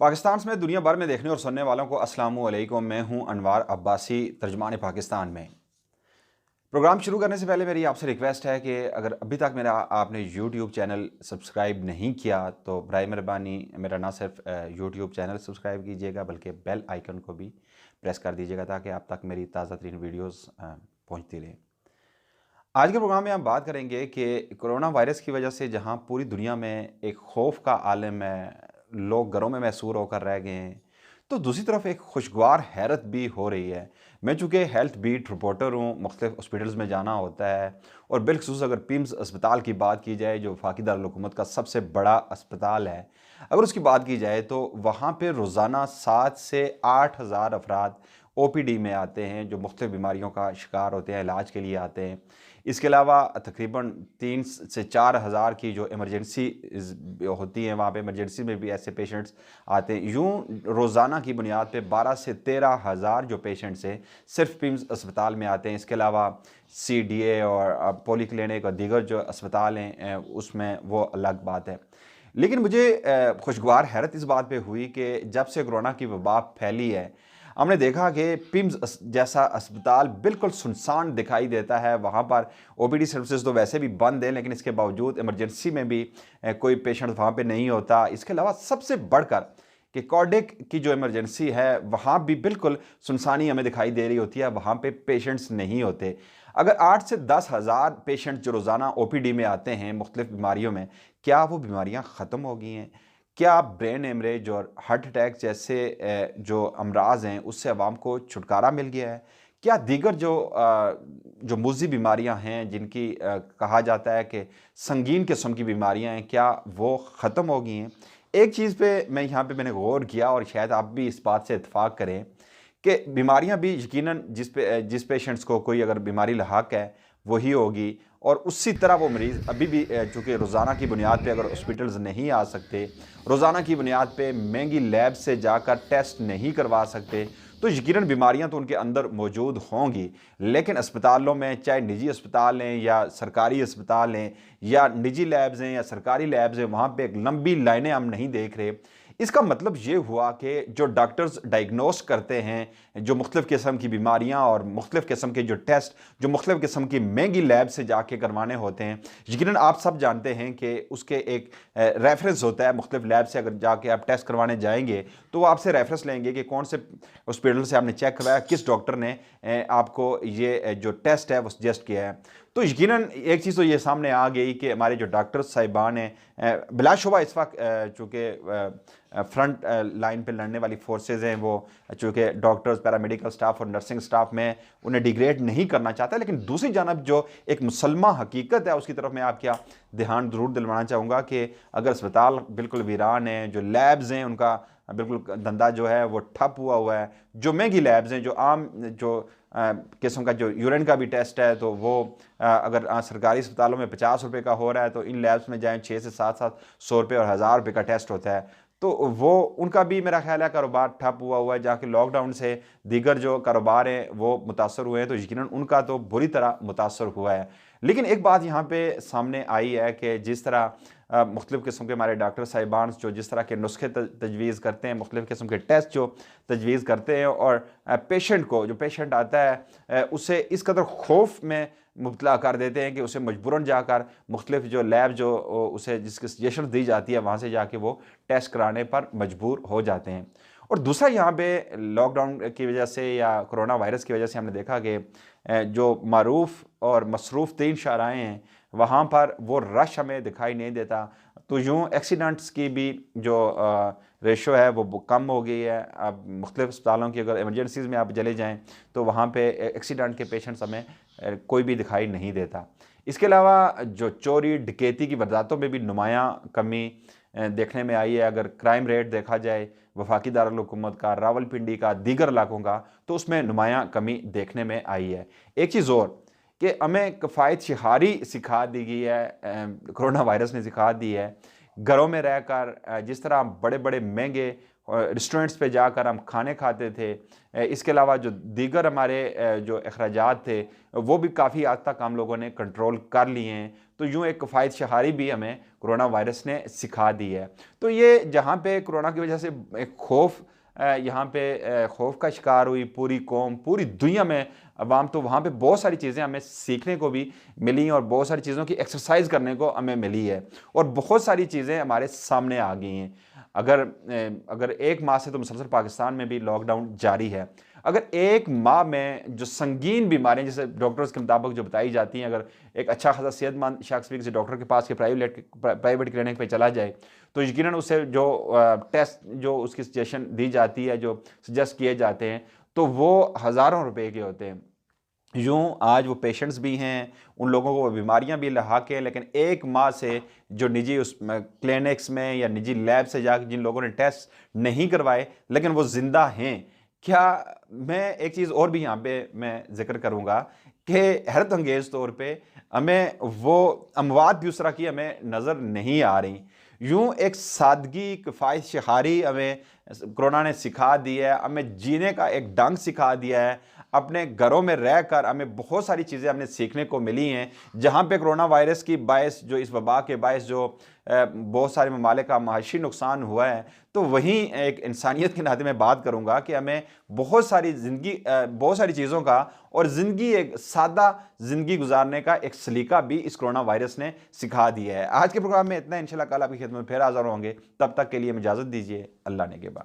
पाकिस्तान समेत दुनिया भर में देखने और सुनने वालों को अस्सलाम वालेकुम। मैं हूं अनवार अब्बासी, तर्जमान पाकिस्तान में। प्रोग्राम शुरू करने से पहले मेरी आपसे रिक्वेस्ट है कि अगर अभी तक मेरा आपने यूट्यूब चैनल सब्सक्राइब नहीं किया तो बराए मेहरबानी मेरा ना सिर्फ यूट्यूब चैनल सब्सक्राइब कीजिएगा बल्कि बेल आइकन को भी प्रेस कर दीजिएगा ताकि आप तक मेरी ताज़ा तरीन वीडियोज़ पहुँचती रहें। आज के प्रोग्राम में हम बात करेंगे कि कोरोना वायरस की वजह से जहां पूरी दुनिया में एक खौफ का आलम है, लोग घरों में महसूर होकर रह गए हैं, तो दूसरी तरफ एक खुशगवार हैरत भी हो रही है। मैं चूँकि हेल्थ बीट रिपोर्टर हूँ, मुख्तलिफ हॉस्पिटल्स में जाना होता है और बिलखसूस अगर पिम्स अस्पताल की बात की जाए जो वफाकी दारुल-हुकूमत का सबसे बड़ा अस्पताल है, अगर उसकी बात की जाए तो वहाँ पे रोज़ाना 7 से 8 हज़ार अफराद ओपीडी में आते हैं जो मुख्तलिफ बीमारियों का शिकार होते हैं, इलाज के लिए आते हैं। इसके अलावा तकरीबन 3 से 4 हज़ार की जो इमरजेंसी होती हैं, वहाँ पे इमरजेंसी में भी ऐसे पेशेंट्स आते हैं। यूँ रोज़ाना की बुनियाद पे 12 से 13 हज़ार जो पेशेंट्स हैं सिर्फ पिम्स अस्पताल में आते हैं। इसके अलावा सीडीए और पॉली क्लिनिक और दीगर जो अस्पताल हैं उसमें वो अलग बात है। लेकिन मुझे खुशगवार हैरत इस बात पे हुई कि जब से कोरोना की वबा फैली है, हमने देखा कि पिम्स जैसा अस्पताल बिल्कुल सुनसान दिखाई देता है। वहाँ पर ओपीडी सर्विसेज तो वैसे भी बंद है, लेकिन इसके बावजूद इमरजेंसी में भी कोई पेशेंट वहाँ पे नहीं होता। इसके अलावा सबसे बढ़कर कि कार्डियक की जो इमरजेंसी है वहाँ भी बिल्कुल सुनसानी हमें दिखाई दे रही होती है, वहाँ पे पेशेंट्स नहीं होते। अगर 8 से 10 हज़ार पेशेंट जो रोज़ाना ओपीडी में आते हैं मुख्तलिफ बीमारियों में, क्या वो बीमारियाँ ख़त्म हो गई हैं? क्या ब्रेन हेमरेज और हार्ट अटैक जैसे जो अमराज हैं उससे अवाम को छुटकारा मिल गया है? क्या दीगर जो मुज़ी बीमारियां हैं जिनकी कहा जाता है कि संगीन किस्म की बीमारियां हैं, क्या वो ख़त्म हो गई हैं? एक चीज़ पे मैं यहाँ पे मैंने गौर किया और शायद आप भी इस बात से इत्तेफाक करें कि बीमारियां भी यकीनन जिस पेशेंट्स को कोई अगर बीमारी लाहक है वही होगी और उसी तरह वो मरीज़ अभी भी चूँकि रोज़ाना की बुनियाद पे अगर हॉस्पिटल्स नहीं आ सकते, रोज़ाना की बुनियाद पे महंगी लैब से जाकर टेस्ट नहीं करवा सकते, तो यकीनन बीमारियां तो उनके अंदर मौजूद होंगी। लेकिन अस्पतालों में चाहे निजी अस्पताल हैं या सरकारी अस्पताल हैं या निजी लैब्स हैं या सरकारी लैब्स हैं, वहाँ पे एक लंबी लाइनें हम नहीं देख रहे। इसका मतलब ये हुआ कि जो डॉक्टर्स डायग्नोस करते हैं जो मुख्तलिफ़ किस्म की बीमारियां और मुख्तलिफ़ किस्म के जो टेस्ट जो मुख्तलिफ़ किस्म की महंगी लैब से जाके करवाने होते हैं, यकीनन आप सब जानते हैं कि उसके एक रेफरेंस होता है। मुख्तलिफ़ लैब से अगर जाके आप टेस्ट करवाने जाएंगे तो वो आपसे रेफरेंस लेंगे कि कौन से हॉस्पिटल से आपने चेक करवाया, किस डॉक्टर ने आपको ये जो टेस्ट है वो सजेस्ट किया है। तो यकीनन एक चीज़ तो ये सामने आ गई कि हमारे जो डॉक्टर साहिबान हैं बिलाशुबा इस वक्त चूँकि फ्रंट लाइन पे लड़ने वाली फोर्सेस हैं, वो चूँकि डॉक्टर्स, पैरामेडिकल स्टाफ और नर्सिंग स्टाफ में उन्हें डिग्रेड नहीं करना चाहता, लेकिन दूसरी जानब जो एक मुसलमा हकीकत है उसकी तरफ मैं आपका ध्यान ज़रूर दिलवाना चाहूँगा कि अगर अस्पताल बिल्कुल वीरान है, जो लैब्स हैं उनका बिल्कुल धंधा जो है वो ठप हुआ है, जो महंगी लैब्स हैं, जो आम जो किस्म का जो यूरिन का भी टेस्ट है तो वो अगर सरकारी अस्पतालों में 50 रुपये का हो रहा है तो इन लैब्स में जाएँ 6 से 700 रुपये और 1000 रुपये का टेस्ट होता है। तो वो उनका भी मेरा ख्याल है कारोबार ठप हुआ है, जहाँ कि लॉकडाउन से दीगर जो कारोबार हैं वो मुतासर हुए हैं, तो यकीनन उनका तो बुरी तरह मुतासर हुआ है। लेकिन एक बात यहाँ पे सामने आई है कि जिस तरह मुख्तलिफ़ किस्म के हमारे डॉक्टर साहिबान जो जिस तरह के नुस्खे तजवीज़ करते हैं, मुख्तलिफ़ किस्म के टेस्ट जो तजवीज़ करते हैं और पेशेंट को जो पेशेंट आता है उसे इस कदर खौफ में मुब्तला कर देते हैं कि उसे मजबूरन जाकर मुख्तलिफ जो लैब जो उसे जिसकी सजेशन दी जाती है वहाँ से जाके वो टेस्ट कराने पर मजबूर हो जाते हैं। और दूसरा यहाँ पे लॉकडाउन की वजह से या कोरोना वायरस की वजह से हमने देखा कि जो मारूफ और मसरूफ़ 3 शाहराएँ हैं वहाँ पर वो रश हमें दिखाई नहीं देता। तो यूँ एक्सीडेंट्स की भी जो रेशो है वो कम हो गई है। अब मुख्तलिफ अस्पतालों की अगर इमरजेंसीज़ में आप चले जाएँ तो वहाँ पे एक्सीडेंट के पेशेंट्स हमें कोई भी दिखाई नहीं देता। इसके अलावा जो चोरी डकैती की वारदातों में भी नुमायाँ कमी देखने में आई है। अगर क्राइम रेट देखा जाए वफाकी दारुल-हुकूमत का, रावलपिंडी का, दीगर इलाकों का, तो उसमें नुमायाँ कमी देखने में आई है। एक चीज़ और कि हमें किफ़ायत शहारी सिखा दी गई है, कोरोना वायरस ने सिखा दी है घरों में रहकर जिस तरह हम बड़े बड़े महंगे रेस्टोरेंट्स पे जाकर हम खाने खाते थे, इसके अलावा जो दीगर हमारे जो अखराजात थे वो भी काफ़ी हद तक हम लोगों ने कंट्रोल कर लिए हैं। तो यूँ एक फ़ायद शहारी भी हमें कोरोना वायरस ने सिखा दी है। तो ये जहाँ पे कोरोना की वजह से एक खौफ, यहाँ पे खौफ का शिकार हुई पूरी कौम, पूरी दुनिया में अवाम, तो वहाँ पे बहुत सारी चीज़ें हमें सीखने को भी मिली और बहुत सारी चीज़ों की एक्सरसाइज करने को हमें मिली है और बहुत सारी चीज़ें हमारे सामने आ गई हैं। अगर एक माह से तो मुसलसल पाकिस्तान में भी लॉकडाउन जारी है। अगर एक माह में जो संगीन बीमारियां जैसे डॉक्टर्स के मुताबिक जो बताई जाती हैं, अगर एक अच्छा खासा सेहतमंद शख्स भी किसी डॉक्टर के पास के प्राइवेट क्लिनिक पे चला जाए तो यकीनन उसे जो टेस्ट जो उसकी सजेशन दी जाती है, जो सजेस्ट किए जाते हैं, तो वो हज़ारों रुपए के होते हैं। यूँ आज वो पेशेंट्स भी हैं, उन लोगों को बीमारियां भी लाक हैं, लेकिन एक माह से जो निजी उस क्लिनिक्स में या निजी लैब से जाकर जिन लोगों ने टेस्ट नहीं करवाए लेकिन वो ज़िंदा हैं। क्या मैं एक चीज़ और भी यहाँ पे मैं ज़िक्र करूँगा कि हैरत अंगेज़ तौर पे हमें वो अमवात भी उस तरह की हमें नज़र नहीं आ रही। यूँ एक सादगी, किफ़ायत शहारी हमें कोरोना ने सिखा दी है, हमें जीने का एक ढंग सिखा दिया है। अपने घरों में रहकर हमें बहुत सारी चीज़ें हमने सीखने को मिली हैं, जहाँ पे कोरोना वायरस की बायस, जो इस वबा के बायस जो बहुत सारे ममालिक का माशी नुकसान हुआ है, तो वहीं एक इंसानियत के नाते मैं बात करूँगा कि हमें बहुत सारी बहुत सारी चीज़ों का और ज़िंदगी एक सादा ज़िंदगी गुजारने का एक सलीका भी इस कोरोना वायरस ने सिखा दिया है। आज के प्रोग्राम में इतना, इंशाल्लाह कल आपकी खिदमत में फिर हाज़िर होंगे। तब तक के लिए इजाज़त दीजिए। अल्लाह ने के बाद।